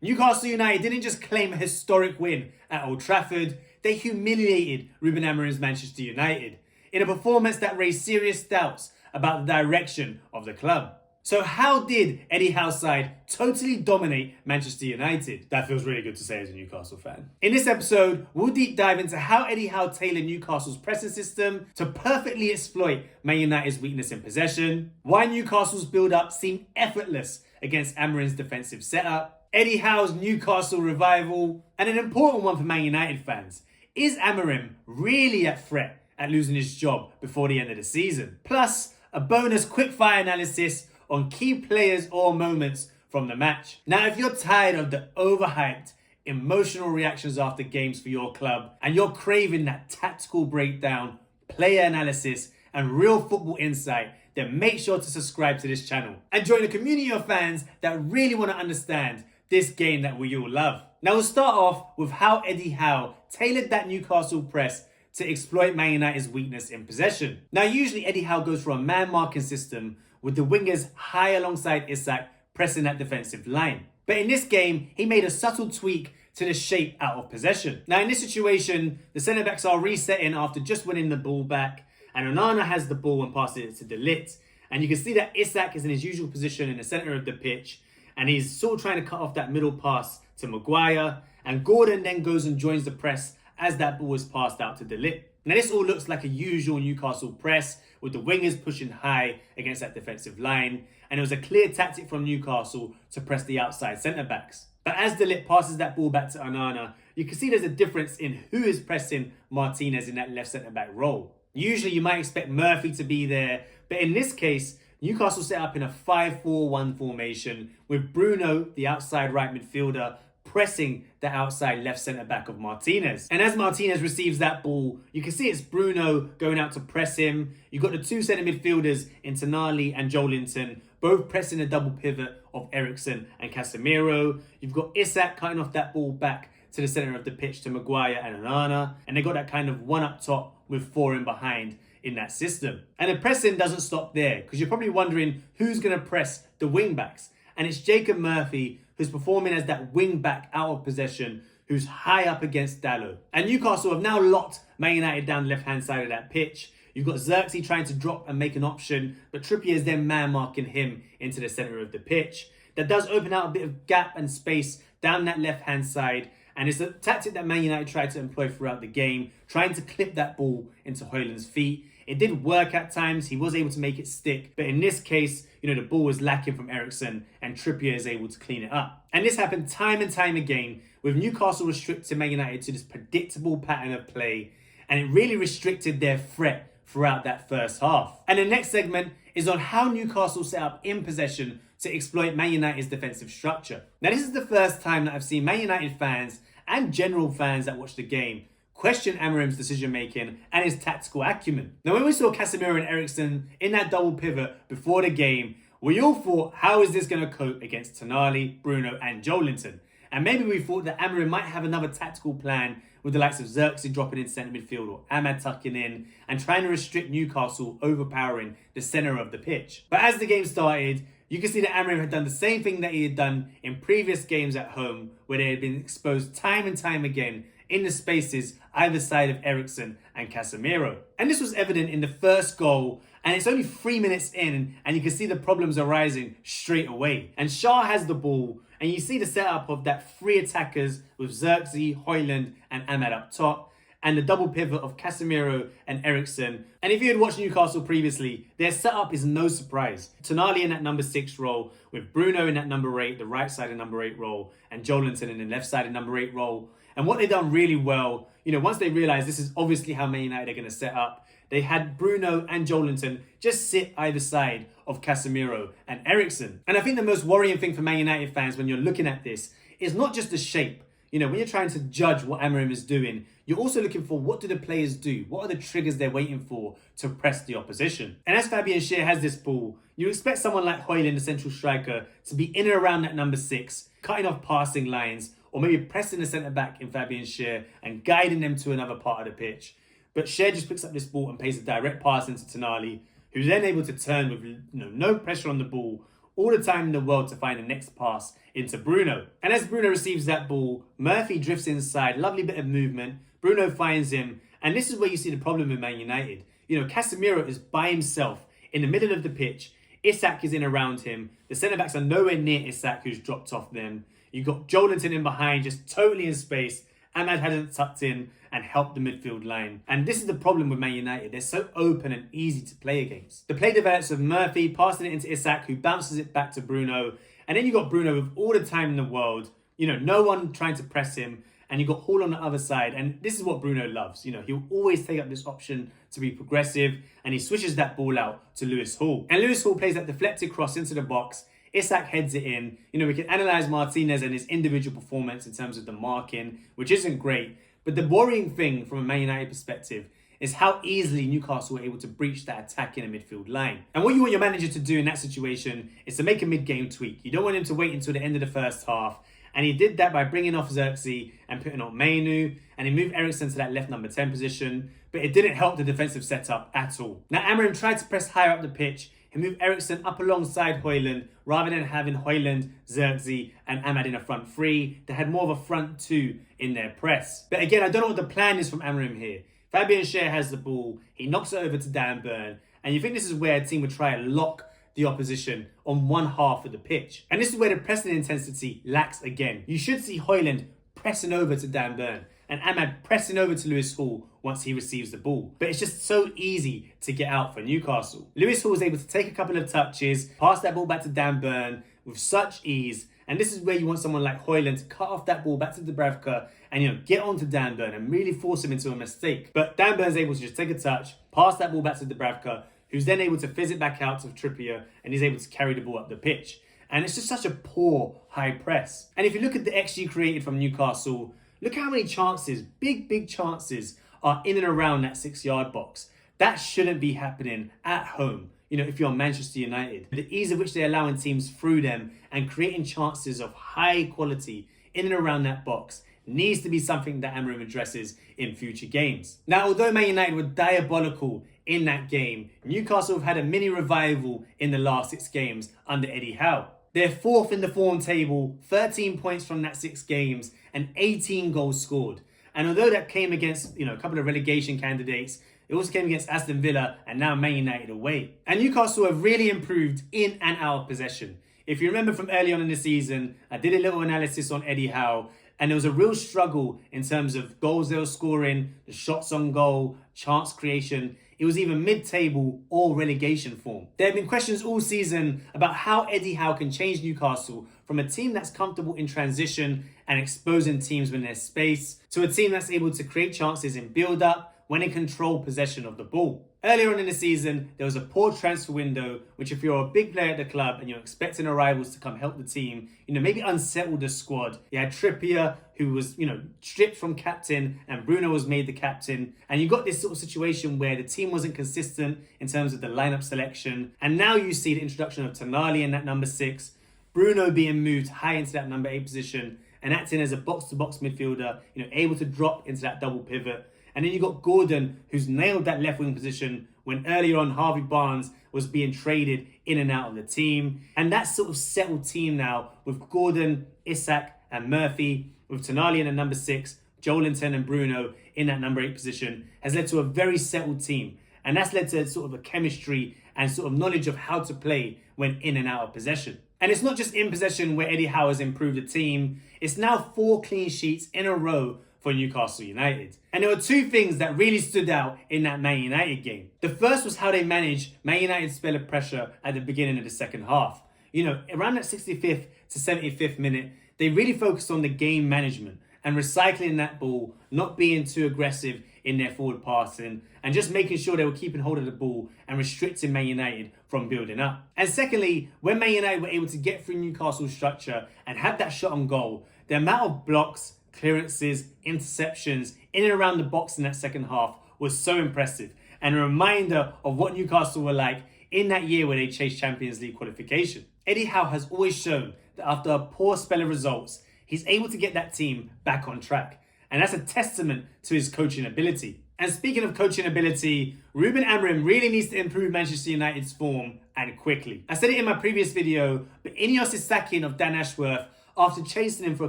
Newcastle United didn't just claim a historic win at Old Trafford, they humiliated Ruben Amorim's Manchester United in a performance that raised serious doubts about the direction of the club. So how did Eddie Howe's side totally dominate Manchester United? That feels really good to say as a Newcastle fan. In this episode, we'll deep dive into how Eddie Howe tailored Newcastle's pressing system to perfectly exploit Man United's weakness in possession, why Newcastle's build-up seemed effortless against Amorim's defensive setup, Eddie Howe's Newcastle revival, and an important one for Man United fans. Is Amorim really at threat at losing his job before the end of the season? Plus, a bonus quickfire analysis on key players or moments from the match. Now, if you're tired of the overhyped, emotional reactions after games for your club, and you're craving that tactical breakdown, player analysis, and real football insight, then make sure to subscribe to this channel and join a community of fans that really want to understand this game that we all love. Now, we'll start off with how Eddie Howe tailored that Newcastle press to exploit Man United's weakness in possession. Now, usually Eddie Howe goes for a man-marking system with the wingers high alongside Isak pressing that defensive line. But in this game, he made a subtle tweak to the shape out of possession. Now, in this situation, the centre-backs are resetting after just winning the ball back, and Onana has the ball and passes it to De Ligt. And you can see that Isak is in his usual position in the centre of the pitch, and he's sort of trying to cut off that middle pass to Maguire, and Gordon then goes and joins the press as that ball is passed out to De Ligt. Now, this all looks like a usual Newcastle press with the wingers pushing high against that defensive line, and it was a clear tactic from Newcastle to press the outside centre-backs. But as De Ligt passes that ball back to Onana, you can see there's a difference in who is pressing Martinez in that left centre-back role. Usually you might expect Murphy to be there, but in this case, Newcastle set up in a 5-4-1 formation with Bruno, the outside right midfielder, pressing the outside left centre-back of Martinez. And as Martinez receives that ball, you can see it's Bruno going out to press him. You've got the two centre midfielders in Tonali and Joelinton, both pressing a double pivot of Eriksen and Casemiro. You've got Isak cutting off that ball back to the centre of the pitch to Maguire and Onana. And they got that kind of one up top with four in behind in that system. And the pressing doesn't stop there, because you're probably wondering who's going to press the wing backs. And it's Jacob Murphy, who's performing as that wing back out of possession, who's high up against Dalot. And Newcastle have now locked Man United down the left-hand side of that pitch. You've got Xerxes trying to drop and make an option, but Trippier is then man-marking him into the centre of the pitch. That does open out a bit of gap and space down that left-hand side, and it's a tactic that Man United tried to employ throughout the game, trying to clip that ball into Højlund's feet. It did work at times, he was able to make it stick, but in this case, the ball was lacking from Eriksen and Trippier is able to clean it up. And this happened time and time again, with Newcastle restricting Man United to this predictable pattern of play, and it really restricted their threat throughout that first half. And the next segment is on how Newcastle set up in possession to exploit Man United's defensive structure. Now, this is the first time that I've seen Man United fans and general fans that watch the game question Amorim's decision-making and his tactical acumen. Now, when we saw Casemiro and Eriksen in that double pivot before the game, we all thought, how is this going to cope against Tonali, Bruno and Joelinton? And maybe we thought that Amorim might have another tactical plan with the likes of Xerxes dropping in centre midfield or Ahmad tucking in and trying to restrict Newcastle overpowering the centre of the pitch. But as the game started, you can see that Amorim had done the same thing that he had done in previous games at home, where they had been exposed time and time again in the spaces either side of Eriksen and Casemiro. And this was evident in the first goal, and it's only 3 minutes in, and you can see the problems arising straight away. And Shaw has the ball, and you see the setup of that three attackers with Xerxes, Højlund and Ahmad up top, and the double pivot of Casemiro and Eriksen. And if you had watched Newcastle previously, their setup is no surprise. Tonali in that number 6 role, with Bruno in that number 8, the right side of number 8 role, and Joelinton in the left side of number 8 role. And what they've done really well, once they realised this is obviously how Man United are going to set up, they had Bruno and Joelinton just sit either side of Casemiro and Eriksen. And I think the most worrying thing for Man United fans when you're looking at this is not just the shape. When you're trying to judge what Amorim is doing, you're also looking for what do the players do? What are the triggers they're waiting for to press the opposition? And as Fabian Schär has this ball, you expect someone like Højlund, the central striker, to be in and around that number 6, cutting off passing lines, or maybe pressing the centre-back in Fabian Schär and guiding them to another part of the pitch. But Schär just picks up this ball and pays a direct pass into Tonali, who's then able to turn with no pressure on the ball all the time in the world to find the next pass into Bruno. And as Bruno receives that ball, Murphy drifts inside, lovely bit of movement. Bruno finds him, and this is where you see the problem with Man United. Casemiro is by himself in the middle of the pitch. Isak is in around him. The centre-backs are nowhere near Isak, who's dropped off them. You've got Højlund in behind, just totally in space. Ahmad hadn't tucked in and helped the midfield line. And this is the problem with Man United. They're so open and easy to play against. The play develops with Murphy passing it into Isak, who bounces it back to Bruno. And then you've got Bruno with all the time in the world. No one trying to press him. And you've got Hall on the other side. And this is what Bruno loves. He'll always take up this option to be progressive. And he switches that ball out to Lewis Hall. And Lewis Hall plays that deflected cross into the box. Isak heads it in. We can analyse Martinez and his individual performance in terms of the marking, which isn't great. But the worrying thing from a Man United perspective is how easily Newcastle were able to breach that attack in a midfield line. And what you want your manager to do in that situation is to make a mid-game tweak. You don't want him to wait until the end of the first half. And he did that by bringing off Xerxes and putting on Mainu. And he moved Eriksen to that left number 10 position. But it didn't help the defensive setup at all. Now, Amorim tried to press higher up the pitch. He moved Eriksen up alongside Højlund rather than having Højlund, Xerxes and Ahmad in a front three. They had more of a front two in their press. But again, I don't know what the plan is from Amorim here. Fabian Schär has the ball. He knocks it over to Dan Burn. And you think this is where a team would try and lock the opposition on one half of the pitch. And this is where the pressing intensity lacks again. You should see Højlund pressing over to Dan Burn and Ahmad pressing over to Lewis Hall once he receives the ball. But it's just so easy to get out for Newcastle. Lewis Hall was able to take a couple of touches, pass that ball back to Dan Burn with such ease. And this is where you want someone like Højlund to cut off that ball back to Dubravka and get onto Dan Burn and really force him into a mistake. But Dan Burn's able to just take a touch, pass that ball back to Dubravka, who's then able to fizz it back out to Trippier, and he's able to carry the ball up the pitch. And it's just such a poor high press. And if you look at the XG created from Newcastle, look how many chances, big chances, are in and around that 6-yard box. That shouldn't be happening at home. If you're Manchester United. The ease of which they're allowing teams through them and creating chances of high quality in and around that box needs to be something that Amorim addresses in future games. Now, although Man United were diabolical in that game, Newcastle have had a mini revival in the last 6 games under Eddie Howe. They're 4th in the form table, 13 points from that 6 games, and 18 goals scored. And although that came against, a couple of relegation candidates, it also came against Aston Villa and now Man United away. And Newcastle have really improved in and out of possession. If you remember from early on in the season, I did a little analysis on Eddie Howe, and there was a real struggle in terms of goals they were scoring, the shots on goal, chance creation. It was either mid-table or relegation form. There have been questions all season about how Eddie Howe can change Newcastle from a team that's comfortable in transition and exposing teams when there's space to a team that's able to create chances in build-up when in control possession of the ball. Earlier on in the season, there was a poor transfer window, which if you're a big player at the club and you're expecting arrivals to come help the team, maybe unsettle the squad. You had Trippier, who was, stripped from captain, and Bruno was made the captain. And you got this sort of situation where the team wasn't consistent in terms of the lineup selection. And now you see the introduction of Tonali in that number 6, Bruno being moved high into that number 8 position and acting as a box-to-box midfielder, able to drop into that double pivot. And then you got Gordon, who's nailed that left wing position when earlier on Harvey Barnes was being traded in and out of the team. And that sort of settled team now with Gordon, Isak and Murphy, with Tonali in the number 6, Joelinton and Bruno in that number 8 position, has led to a very settled team. And that's led to sort of a chemistry and sort of knowledge of how to play when in and out of possession. And it's not just in possession where Eddie Howe has improved the team. It's now 4 clean sheets in a row for Newcastle United. And there were 2 things that really stood out in that Man United game. The first was how they managed Man United's spell of pressure at the beginning of the second half. Around that 65th to 75th minute, they really focused on the game management and recycling that ball, not being too aggressive in their forward passing, and just making sure they were keeping hold of the ball and restricting Man United from building up. And secondly, when Man United were able to get through Newcastle's structure and have that shot on goal, the amount of blocks, clearances, interceptions in and around the box in that second half was so impressive, and a reminder of what Newcastle were like in that year where they chased Champions League qualification. Eddie Howe has always shown that after a poor spell of results, he's able to get that team back on track, and that's a testament to his coaching ability. And speaking of coaching ability, Ruben Amorim really needs to improve Manchester United's form, and quickly. I said it in my previous video, but Ineos' sacking of Dan Ashworth after chasing him for a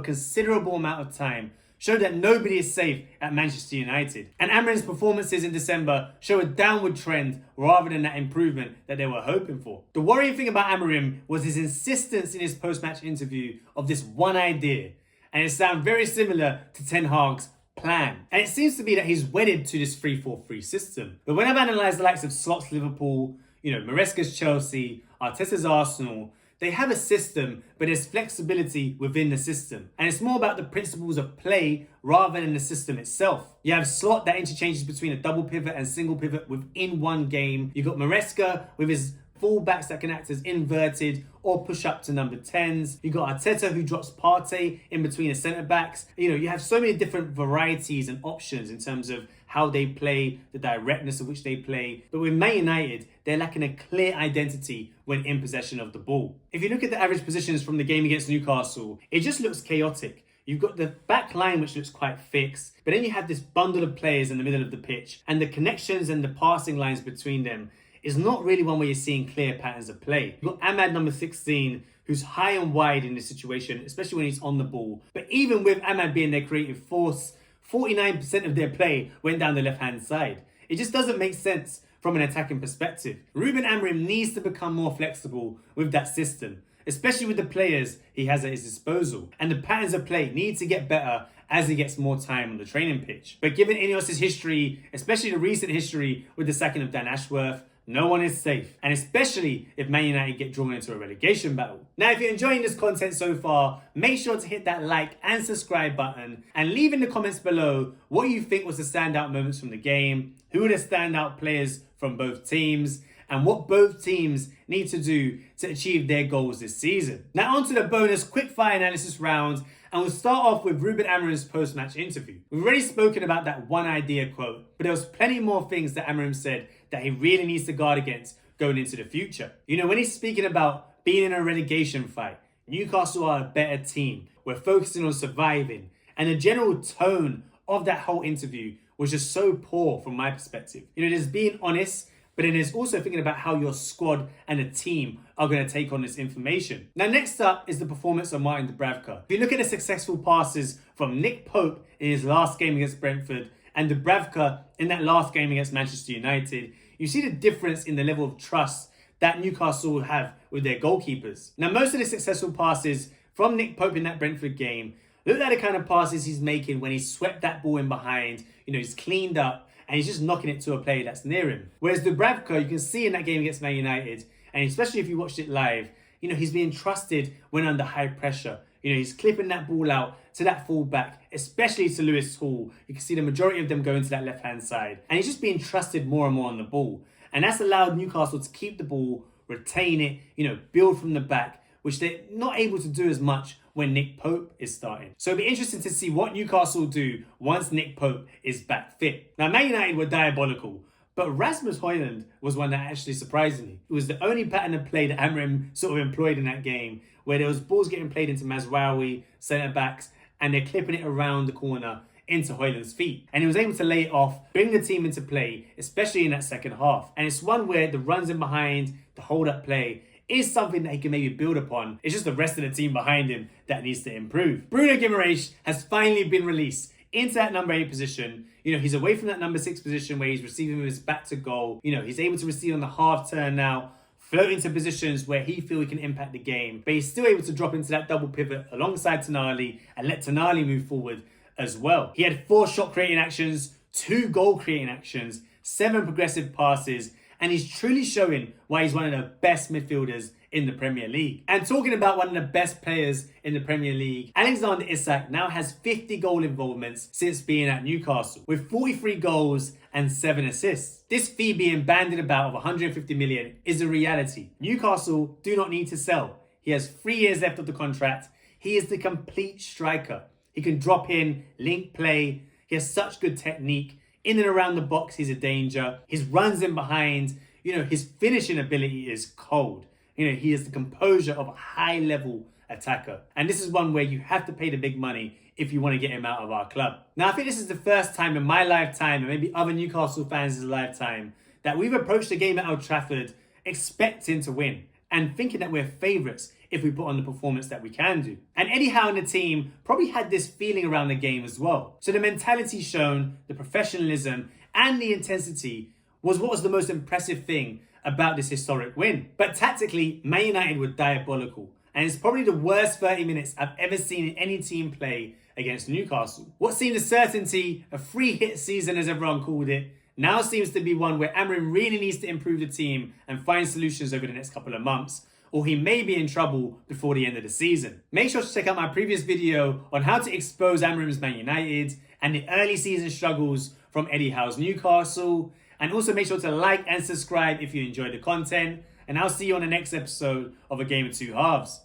considerable amount of time showed that nobody is safe at Manchester United. And Amorim's performances in December show a downward trend rather than that improvement that they were hoping for. The worrying thing about Amorim was his insistence in his post-match interview of this one idea, and it sounds very similar to Ten Hag's plan. And it seems to be that he's wedded to this 3-4-3 system. But when I've analysed the likes of Slott's Liverpool, Maresca's Chelsea, Arteta's Arsenal, they have a system, but there's flexibility within the system. And it's more about the principles of play rather than the system itself. You have Slot that interchanges between a double pivot and single pivot within one game. You've got Maresca with his full-backs that can act as inverted or push up to number 10s. You've got Arteta who drops Partey in between the centre-backs. You have so many different varieties and options in terms of how they play, the directness of which they play. But with Man United, they're lacking a clear identity when in possession of the ball. If you look at the average positions from the game against Newcastle, it just looks chaotic. You've got the back line, which looks quite fixed, but then you have this bundle of players in the middle of the pitch, and the connections and the passing lines between them is not really one where you're seeing clear patterns of play. You've got Ahmad, number 16, who's high and wide in this situation, especially when he's on the ball. But even with Ahmad being their creative force, 49% of their play went down the left-hand side. It just doesn't make sense from an attacking perspective. Ruben Amorim needs to become more flexible with that system, especially with the players he has at his disposal. And the patterns of play need to get better as he gets more time on the training pitch. But given Ineos' history, especially the recent history with the sacking of Dan Ashworth, no one is safe, and especially if Man United get drawn into a relegation battle. Now, if you're enjoying this content so far, make sure to hit that like and subscribe button, and leave in the comments below what you think was the standout moments from the game, who are the standout players from both teams, and what both teams need to do to achieve their goals this season. Now on to the bonus quickfire analysis round, and we'll start off with Ruben Amorim's post-match interview. We've already spoken about that one idea quote, but there was plenty more things that Amorim said that he really needs to guard against going into the future. When he's speaking about being in a relegation fight, Newcastle are a better team, we're focusing on surviving, and the general tone of that whole interview was just so poor from my perspective. There's being honest, but then there's also thinking about how your squad and the team are going to take on this information. Now, next up is the performance of Martin Dubravka. If you look at the successful passes from Nick Pope in his last game against Brentford and Dubravka in that last game against Manchester United, you see the difference in the level of trust that Newcastle will have with their goalkeepers. Now, most of the successful passes from Nick Pope in that Brentford game look like the kind of passes he's making when he's swept that ball in behind, he's cleaned up, and he's just knocking it to a player that's near him. Whereas Dubravka, you can see in that game against Man United, and especially if you watched it live, he's being trusted when under high pressure. He's clipping that ball out to that fullback, especially to Lewis Hall. You can see the majority of them going to that left-hand side. And he's just being trusted more and more on the ball. And that's allowed Newcastle to keep the ball, retain it, build from the back, which they're not able to do as much when Nick Pope is starting. So it'll be interesting to see what Newcastle do once Nick Pope is back fit. Now, Man United were diabolical, but Rasmus Højlund was one that actually surprised me. It was the only pattern of play that Amorim sort of employed in that game, where there was balls getting played into Mazraoui, centre-backs, and they're clipping it around the corner into Højlund's feet. And he was able to lay it off, bring the team into play, especially in that second half. And it's one where the runs in behind, the hold-up play, is something that he can maybe build upon. It's just the rest of the team behind him that needs to improve. Bruno Guimarães has finally been released into that number 8 position. He's away from that number 6 position where he's receiving with his back to goal. He's able to receive on the half turn now, float into positions where he feels he can impact the game, but he's still able to drop into that double pivot alongside Tonali and let Tonali move forward as well. He had 4 shot creating actions, 2 goal creating actions, 7 progressive passes, and he's truly showing why he's one of the best midfielders in the Premier League. And talking about one of the best players in the Premier League, Alexander Isak now has 50 goal involvements since being at Newcastle, with 43 goals and 7 assists. This fee being bandied about of 150 million is a reality. Newcastle do not need to sell. He has 3 years left of the contract. He is the complete striker. He can drop in, link play. He has such good technique. In and around the box, he's a danger. His runs in behind, his finishing ability is cold. He has the composure of a high-level attacker. And this is one where you have to pay the big money if you want to get him out of our club. Now, I think this is the first time in my lifetime, and maybe other Newcastle fans' lifetime, that we've approached the game at Old Trafford expecting to win and thinking that we're favourites if we put on the performance that we can do. And Eddie Howe and the team probably had this feeling around the game as well. So the mentality shown, the professionalism and the intensity was what was the most impressive thing about this historic win. But tactically, Man United were diabolical. And it's probably the worst 30 minutes I've ever seen any team play against Newcastle. What seemed a certainty, a free hit season as everyone called it, now seems to be one where Amorim really needs to improve the team and find solutions over the next couple of months, or he may be in trouble before the end of the season. Make sure to check out my previous video on how to expose Amorim's Man United and the early season struggles from Eddie Howe's Newcastle. And also make sure to like and subscribe if you enjoyed the content. And I'll see you on the next episode of A Game of Two Halves.